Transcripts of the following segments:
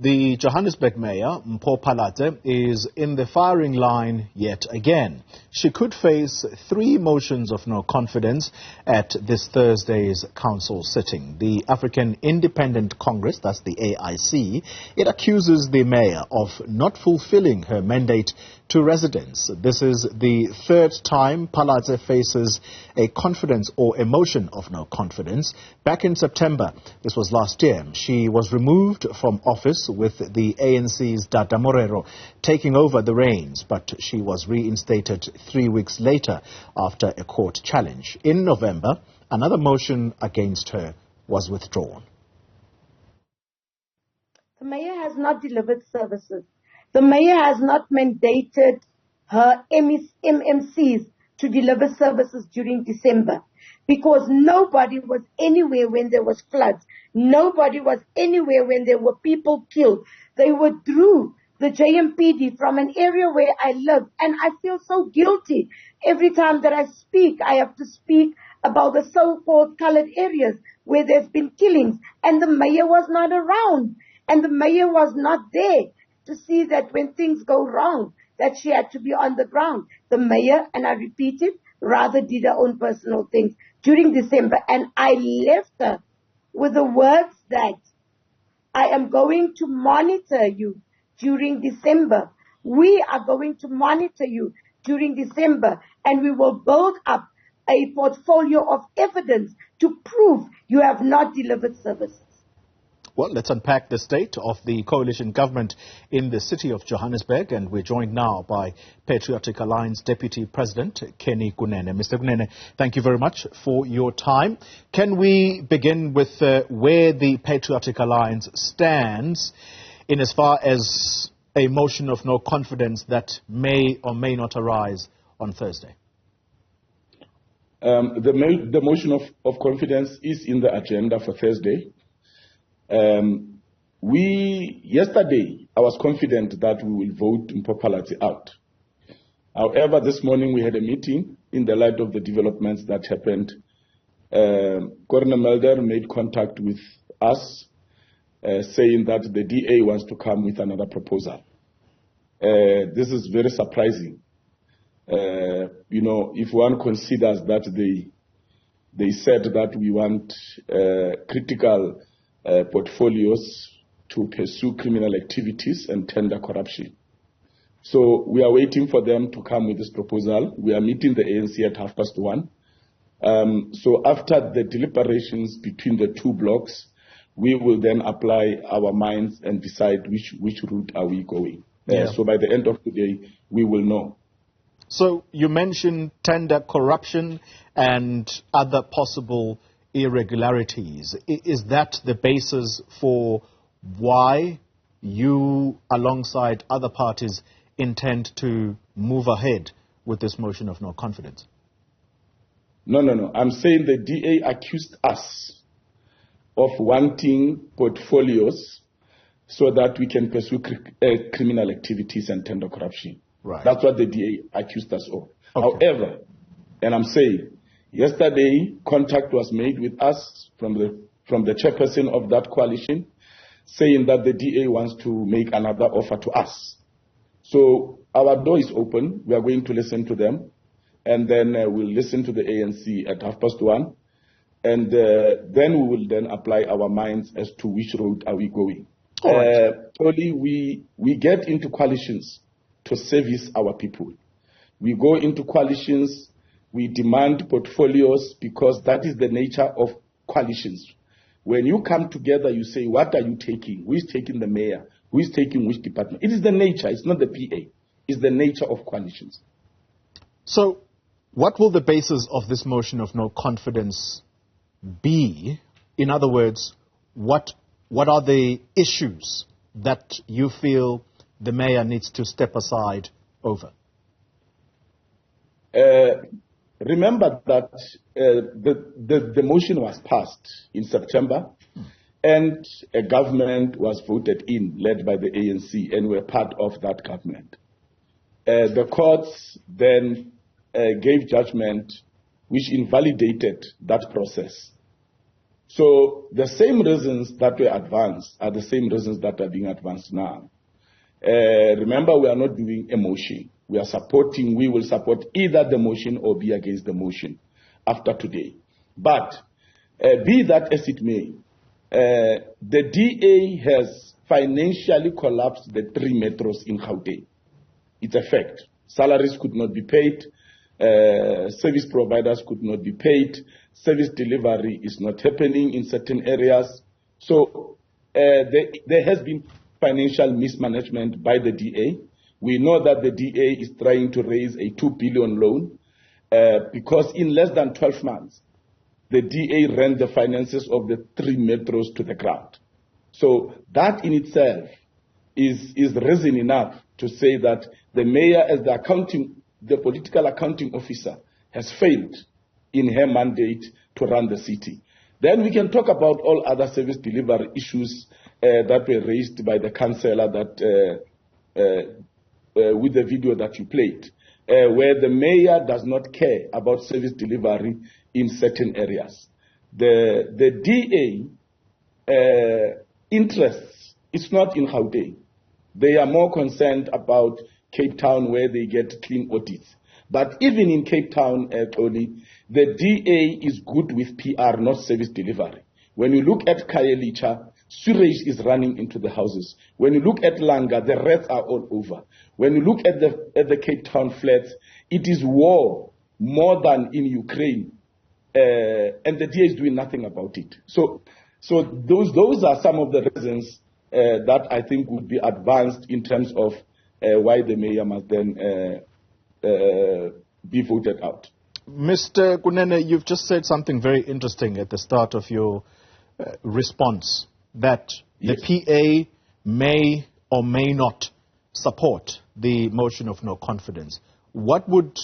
The Johannesburg Mayor Mpho Phalatse is in the firing line yet again. She could face 3 motions of no confidence at this Thursday's council sitting. The African Independent Congress, that's the AIC, it accuses the mayor of not fulfilling her mandate to residents. This is the 3rd time Phalatse faces a confidence or a motion of no confidence. Back in September, this was last year, she was removed from office with the ANC's Dada Morero taking over the reins, but she was reinstated 3 weeks later after a court challenge. In November, another motion against her was withdrawn. The mayor has not delivered services. The mayor has not mandated her MMCs to deliver services during December because nobody was anywhere when there was floods. Nobody was anywhere when there were people killed. They withdrew the JMPD from an area where I live, and I feel so guilty. Every time that I speak, I have to speak about the so-called colored areas where there's been killings, and the mayor was not around, and the mayor was not there to see that when things go wrong, that she had to be on the ground. The mayor, and I repeat it, rather did her own personal things during December. And I left her with the words that I am going to monitor you during December. We are going to monitor you during December, and we will build up a portfolio of evidence to prove you have not delivered services. Well, let's unpack the state of the coalition government in the city of Johannesburg, and we're joined now by Patriotic Alliance Deputy President Kenny Kunene. Mr. Kunene, thank you very much for your time. Can we begin with where the Patriotic Alliance stands in as far as a motion of no confidence that may or may not arise on Thursday? The motion of confidence is in the agenda for Thursday. Yesterday, I was confident that we will vote Mpho Phalatse out. However, this morning we had a meeting in the light of the developments that happened. Coroner Mulder made contact with us, saying that the DA wants to come with another proposal. This is very surprising. If one considers that they said that we want critical portfolios to pursue criminal activities and tender corruption. So we are waiting for them to come with this proposal. We are meeting the ANC at 1:30. So after the deliberations between the 2 blocks, we will then apply our minds and decide which route are we going. So by the end of today, we will know. So you mentioned tender corruption and other possible irregularities. Is that the basis for why you, alongside other parties, intend to move ahead with this motion of no confidence? No. I'm saying the DA accused us of wanting portfolios so that we can pursue criminal activities and tender corruption. Right. That's what the DA accused us of. Okay. However, and I'm saying, yesterday, contact was made with us from the chairperson of that coalition, saying that the DA wants to make another offer to us. So our door is open. We are going to listen to them, and then we'll listen to the ANC at 1:30, and then we will then apply our minds as to which road are we going. Only we get into coalitions to service our people. We go into coalitions. We demand portfolios because that is the nature of coalitions. When you come together, you say, what are you taking? Who is taking the mayor? Who is taking which department? It is the nature. It's not the PA. It's the nature of coalitions. So what will the basis of this motion of no confidence be? In other words, what are the issues that you feel the mayor needs to step aside over? Remember that the motion was passed in September, and a government was voted in, led by the ANC, and we're part of that government. The courts then gave judgment which invalidated that process. So the same reasons that were advanced are the same reasons that are being advanced now. Remember, we are not doing a motion. We will support either the motion or be against the motion after today. But be that as it may, the DA has financially collapsed the 3 metros in Gauteng. It's a fact. Salaries could not be paid. Service providers could not be paid. Service delivery is not happening in certain areas. So there has been financial mismanagement by the DA. We know that the DA is trying to raise a 2 billion loan because in less than 12 months, the DA ran the finances of the 3 metros to the ground. So that in itself is reason enough to say that the mayor, as the political accounting officer, has failed in her mandate to run the city. Then we can talk about all other service delivery issues that were raised by the councillor that with the video that you played, where the mayor does not care about service delivery in certain areas. The DA interests, it's not in Gauteng. They are more concerned about Cape Town, where they get clean audits. But even in Cape Town, Tony, the DA is good with PR, not service delivery. When you look at Khayelitsha, sewage is running into the houses. When you look at Langa, the rats are all over. When you look at the Cape Town flats, it is war more than in Ukraine. And the DA is doing nothing about it. So those are some of the reasons that I think would be advanced in terms of why the mayor must then be voted out. Mr. Kunene, you've just said something very interesting at the start of your response, that Yes. the PA may or may not support the motion of no confidence. What would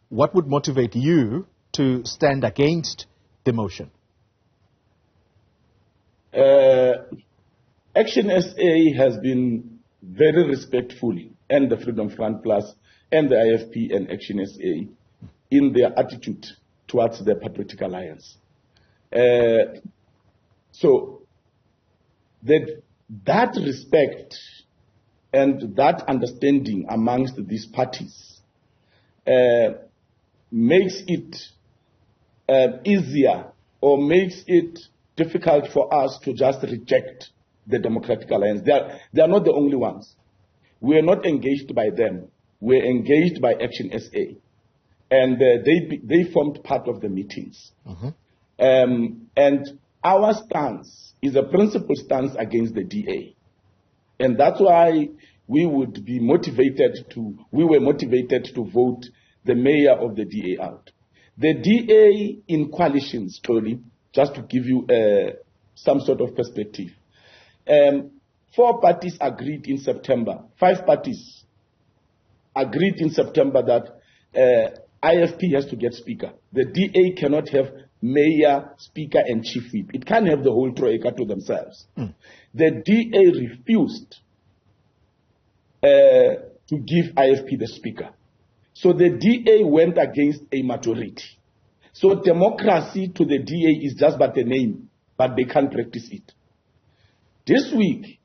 motivate you to stand against the motion? Action SA has been very respectful, and the Freedom Front Plus and the IFP and Action SA in their attitude towards the Patriotic Alliance. So that respect and that understanding amongst these parties makes it easier or makes it difficult for us to just reject the Democratic Alliance. They are not the only ones. We are not engaged by them. We are engaged by Action SA. And they formed part of the meetings. And our stance is a principled stance against the DA. And that's why we were motivated to vote the mayor of the DA out. The DA in coalitions, Tony, just to give you some sort of perspective. 4 parties agreed in September. 5 parties agreed in September that IFP has to get speaker. The DA cannot have mayor, speaker, and chief whip. It can't have the whole troika to themselves. The DA refused to give IFP the speaker. So the DA went against a majority. So democracy to the DA is just but a name, but they can't practice it. This week,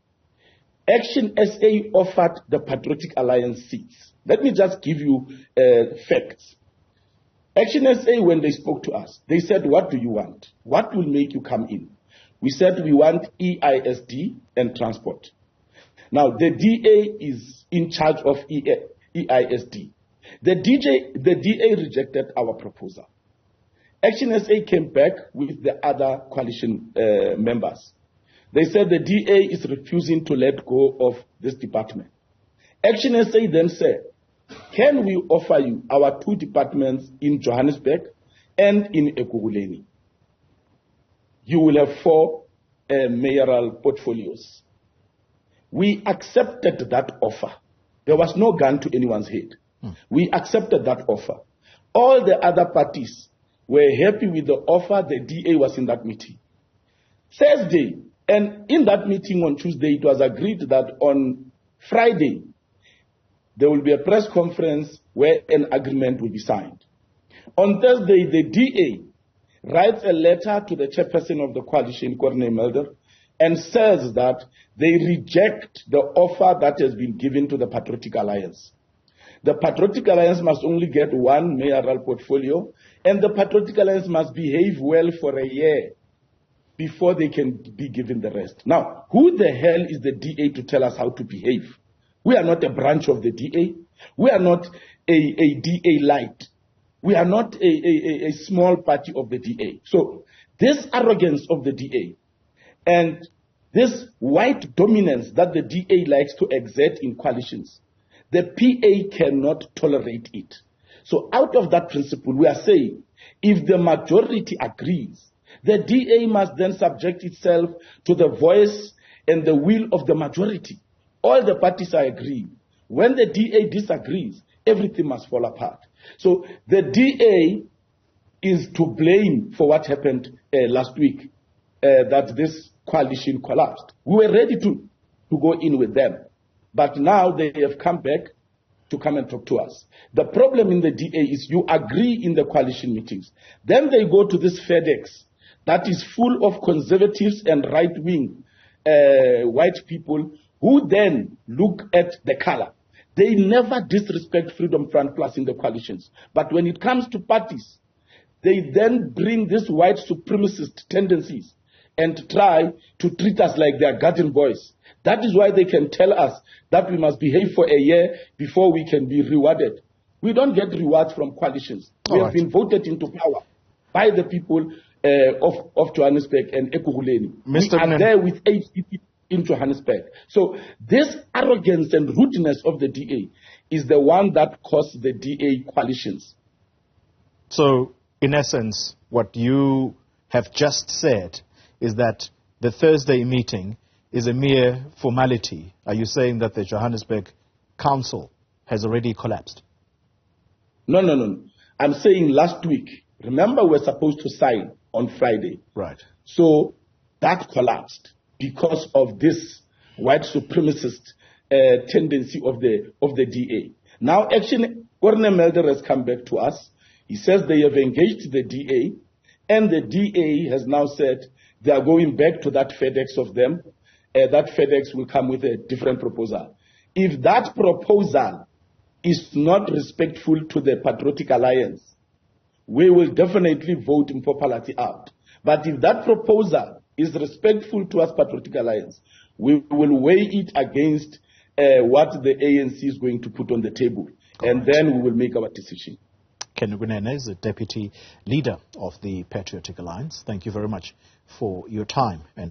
Action SA offered the Patriotic Alliance seats. Let me just give you facts. Action SA, when they spoke to us, they said, what do you want? What will make you come in? We said we want EISD and transport. Now, the DA is in charge of EISD. The DA rejected our proposal. Action SA came back with the other coalition members. They said the DA is refusing to let go of this department. Action SA then said, can we offer you our 2 departments in Johannesburg and in Ekurhuleni? You will have 4 mayoral portfolios. We accepted that offer. There was no gun to anyone's head. We accepted that offer. All the other parties were happy with the offer. The DA was in that meeting. Thursday, and in that meeting on Tuesday, it was agreed that on Friday, there will be a press conference where an agreement will be signed. On Thursday, the DA writes a letter to the chairperson of the coalition, Kenny Kunene, and says that they reject the offer that has been given to the Patriotic Alliance. The Patriotic Alliance must only get one mayoral portfolio, and the Patriotic Alliance must behave well for a year before they can be given the rest. Now, who the hell is the DA to tell us how to behave? We are not a branch of the DA. We are not a DA light. We are not a small party of the DA. So this arrogance of the DA and this white dominance that the DA likes to exert in coalitions, the PA cannot tolerate it. So out of that principle, we are saying if the majority agrees, the DA must then subject itself to the voice and the will of the majority. All the parties are agreeing. When the DA disagrees, everything must fall apart. So the DA is to blame for what happened last week, that this coalition collapsed. We were ready to go in with them. But now they have come back to come and talk to us. The problem in the DA is you agree in the coalition meetings. Then they go to this FedEx that is full of conservatives and right-wing white people who then look at the color. They never disrespect Freedom Front Plus in the coalitions. But when it comes to parties, they then bring these white supremacist tendencies and try to treat us like their garden boys. That is why they can tell us that we must behave for a year before we can be rewarded. We don't get rewards from coalitions. We have been voted into power by the people of Johannesburg and Ekurhuleni. We are there with HDP in Johannesburg. So this arrogance and rudeness of the DA is the one that caused the DA coalitions. So, in essence, what you have just said is that the Thursday meeting is a mere formality. Are you saying that the Johannesburg Council has already collapsed? No. I'm saying last week. Remember, we're supposed to sign on Friday. Right. So that collapsed because of this white supremacist tendency of the DA. Now, actually, Kunene has come back to us. He says they have engaged the DA, and the DA has now said they are going back to that FedEx of them. That FedEx will come with a different proposal. If that proposal is not respectful to the Patriotic Alliance, we will definitely vote Mpho Phalatse out. But if that proposal is respectful to us, Patriotic Alliance, we will weigh it against what the ANC is going to put on the table. And then we will make our decision. Kenny Kunene is the Deputy Leader of the Patriotic Alliance. Thank you very much for your time. And